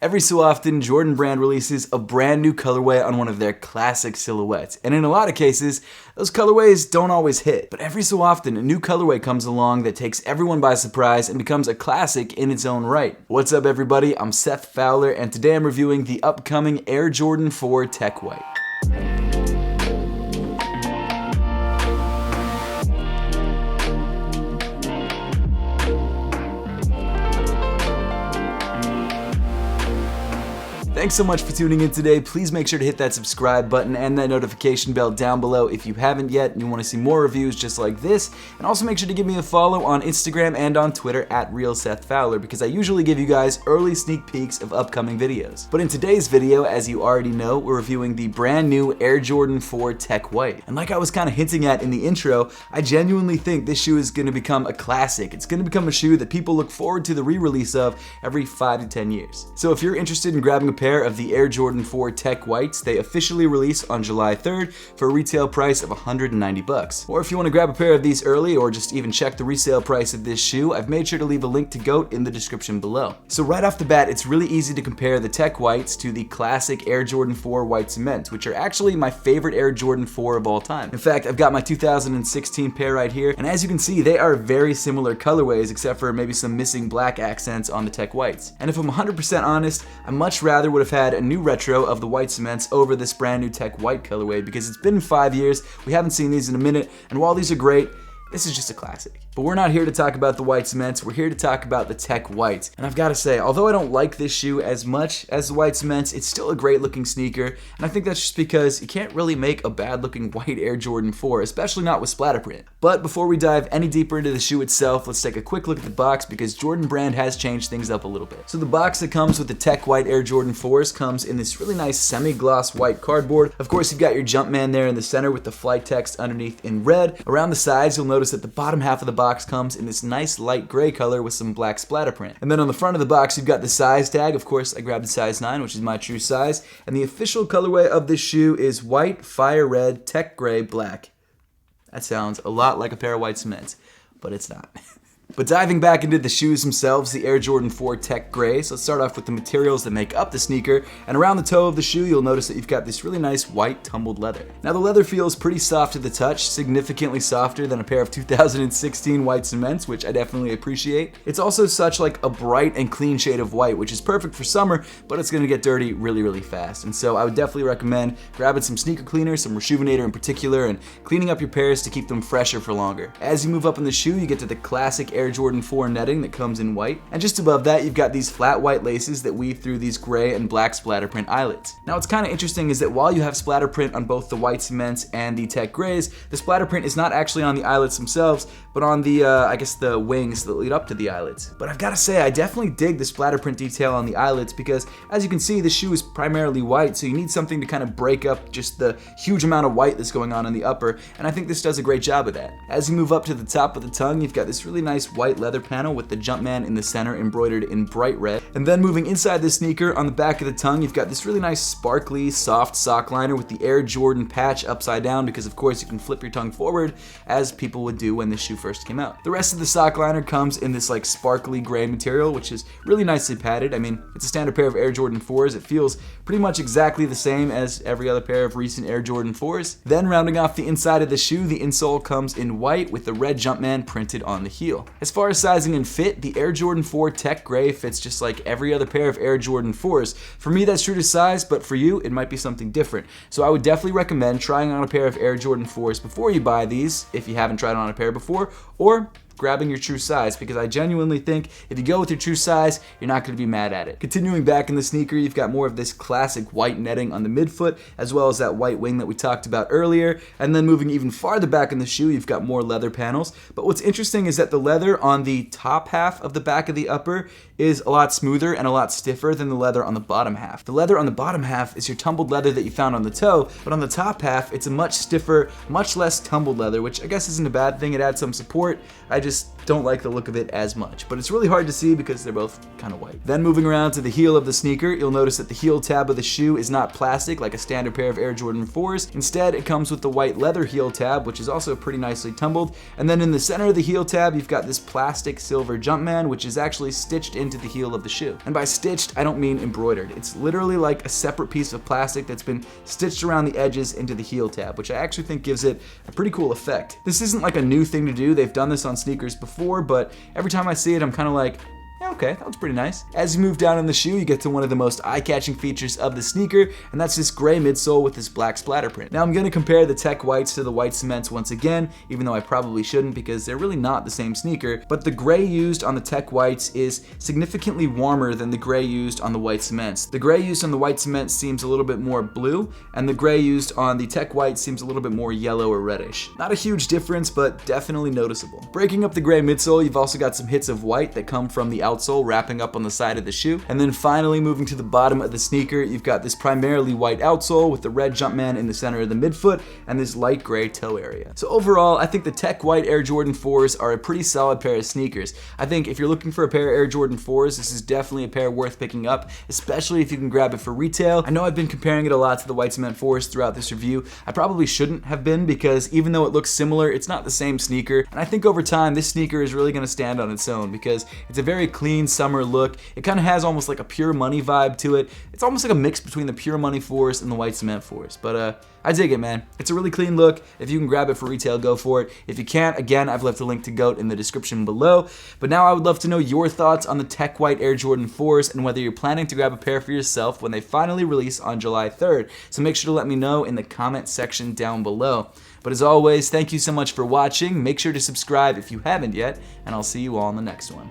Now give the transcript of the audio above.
Every so often, Jordan Brand releases a brand new colorway on one of their classic silhouettes. And in a lot of cases, those colorways don't always hit. But every so often, a new colorway comes along that takes everyone by surprise and becomes a classic in its own right. What's up, everybody? I'm Seth Fowler, and today I'm reviewing the upcoming Air Jordan 4 Tech White. Thanks so much for tuning in today. Please make sure to hit that subscribe button and that notification bell down below if you haven't yet and you want to see more reviews just like this. And also make sure to give me a follow on Instagram and on Twitter at @RealSethFowler, because I usually give you guys early sneak peeks of upcoming videos. But in today's video, as you already know, we're reviewing the brand new Air Jordan 4 Tech White. And like I was kind of hinting at in the intro, I genuinely think this shoe is going to become a classic. It's going to become a shoe that people look forward to the re-release of every 5 to 10 years. So if you're interested in grabbing a pair of the Air Jordan 4 Tech Whites, they officially release on July 3rd for a retail price of $190. Or if you want to grab a pair of these early or just even check the resale price of this shoe, I've made sure to leave a link to GOAT in the description below. So right off the bat, it's really easy to compare the Tech Whites to the classic Air Jordan 4 White Cement, which are actually my favorite Air Jordan 4 of all time. In fact, I've got my 2016 pair right here, and as you can see, they are very similar colorways except for maybe some missing black accents on the Tech Whites. And if I'm 100% honest, I much rather would have had a new retro of the White Cements over this brand new Tech White colorway, because it's been 5 years, we haven't seen these in a minute, and while these are great, this is just a classic. But we're not here to talk about the White Cements, we're here to talk about the Tech Whites. And I've got to say, although I don't like this shoe as much as the White Cements, it's still a great looking sneaker, and I think that's just because you can't really make a bad looking white Air Jordan 4, especially not with splatter print. But before we dive any deeper into the shoe itself, let's take a quick look at the box, because Jordan Brand has changed things up a little bit. So the box that comes with the Tech White Air Jordan 4s comes in this really nice semi-gloss white cardboard. Of course, you've got your Jumpman there in the center with the flight text underneath in red. Around the sides, you'll notice that the bottom half of the box comes in this nice light gray color with some black splatter print. And then on the front of the box, you've got the size tag. Of course, I grabbed the size 9, which is my true size. And the official colorway of this shoe is white, fire red, tech gray, black. That sounds a lot like a pair of White Cements, but it's not. But diving back into the shoes themselves, the Air Jordan 4 Tech Grays, let's start off with the materials that make up the sneaker. And around the toe of the shoe, you'll notice that you've got this really nice white tumbled leather. Now the leather feels pretty soft to the touch, significantly softer than a pair of 2016 White Cements, which I definitely appreciate. It's also such like a bright and clean shade of white, which is perfect for summer, but it's gonna get dirty really, really fast. And so I would definitely recommend grabbing some sneaker cleaner, some Rejuvenator in particular, and cleaning up your pairs to keep them fresher for longer. As you move up in the shoe, you get to the classic Air Jordan 4 netting that comes in white, and just above that you've got these flat white laces that weave through these gray and black splatter print eyelets. Now what's kind of interesting is that while you have splatter print on both the White Cements and the Tech Grays, the splatter print is not actually on the eyelets themselves, but on the, I guess the wings that lead up to the eyelets. But I've got to say, I definitely dig the splatter print detail on the eyelets, because as you can see, the shoe is primarily white, so you need something to kind of break up just the huge amount of white that's going on in the upper, and I think this does a great job of that. As you move up to the top of the tongue, you've got this really nice white leather panel with the Jumpman in the center embroidered in bright red. And then moving inside the sneaker, on the back of the tongue, you've got this really nice sparkly, soft sock liner with the Air Jordan patch upside down, because of course you can flip your tongue forward as people would do when this shoe first came out. The rest of the sock liner comes in this like sparkly gray material, which is really nicely padded. I mean, it's a standard pair of Air Jordan 4s. It feels pretty much exactly the same as every other pair of recent Air Jordan 4s. Then rounding off the inside of the shoe, the insole comes in white with the red Jumpman printed on the heel. As far as sizing and fit, the Air Jordan 4 Tech Gray fits just like every other pair of Air Jordan 4s. For me, that's true to size, but for you, it might be something different. So I would definitely recommend trying on a pair of Air Jordan 4s before you buy these, if you haven't tried on a pair before, or grabbing your true size, because I genuinely think if you go with your true size, you're not going to be mad at it. Continuing back in the sneaker, you've got more of this classic white netting on the midfoot, as well as that white wing that we talked about earlier. And then moving even farther back in the shoe, you've got more leather panels. But what's interesting is that the leather on the top half of the back of the upper is a lot smoother and a lot stiffer than the leather on the bottom half. The leather on the bottom half is your tumbled leather that you found on the toe, but on the top half, it's a much stiffer, much less tumbled leather, which I guess isn't a bad thing. It adds some support. I just don't like the look of it as much, but it's really hard to see because they're both kind of white. Then moving around to the heel of the sneaker, you'll notice that the heel tab of the shoe is not plastic like a standard pair of Air Jordan 4s. Instead, it comes with the white leather heel tab, which is also pretty nicely tumbled. And then in the center of the heel tab, you've got this plastic silver Jumpman, which is actually stitched into the heel of the shoe. And by stitched, I don't mean embroidered. It's literally like a separate piece of plastic that's been stitched around the edges into the heel tab, which I actually think gives it a pretty cool effect. This isn't like a new thing to do. They've done this on sneakers before, but every time I see it, I'm kind of like, yeah, okay, that looks pretty nice. As you move down in the shoe, you get to one of the most eye-catching features of the sneaker, and that's this gray midsole with this black splatter print. Now I'm going to compare the Tech Whites to the white cements once again, even though I probably shouldn't because they're really not the same sneaker, but the gray used on the Tech Whites is significantly warmer than the gray used on the white cements. The gray used on the white cements seems a little bit more blue, and the gray used on the Tech White seems a little bit more yellow or reddish. Not a huge difference, but definitely noticeable. Breaking up the gray midsole, you've also got some hits of white that come from the outsole wrapping up on the side of the shoe. And then finally moving to the bottom of the sneaker, you've got this primarily white outsole with the red Jumpman in the center of the midfoot and this light gray toe area. So overall, I think the Tech White Air Jordan 4s are a pretty solid pair of sneakers. I think if you're looking for a pair of Air Jordan 4s, this is definitely a pair worth picking up, especially if you can grab it for retail. I know I've been comparing it a lot to the white cement 4s throughout this review. I probably shouldn't have been because even though it looks similar, it's not the same sneaker. And I think over time, this sneaker is really going to stand on its own because it's a very clean summer look. It kind of has almost like a Pure Money vibe to it. It's almost like a mix between the Pure Money 4s and the white cement 4s. But I dig it, man. It's a really clean look. If you can grab it for retail, go for it. If you can't, again, I've left a link to GOAT in the description below. But now I would love to know your thoughts on the Tech White Air Jordan 4s and whether you're planning to grab a pair for yourself when they finally release on July 3rd. So make sure to let me know in the comment section down below. But as always, thank you so much for watching. Make sure to subscribe if you haven't yet, and I'll see you all in the next one.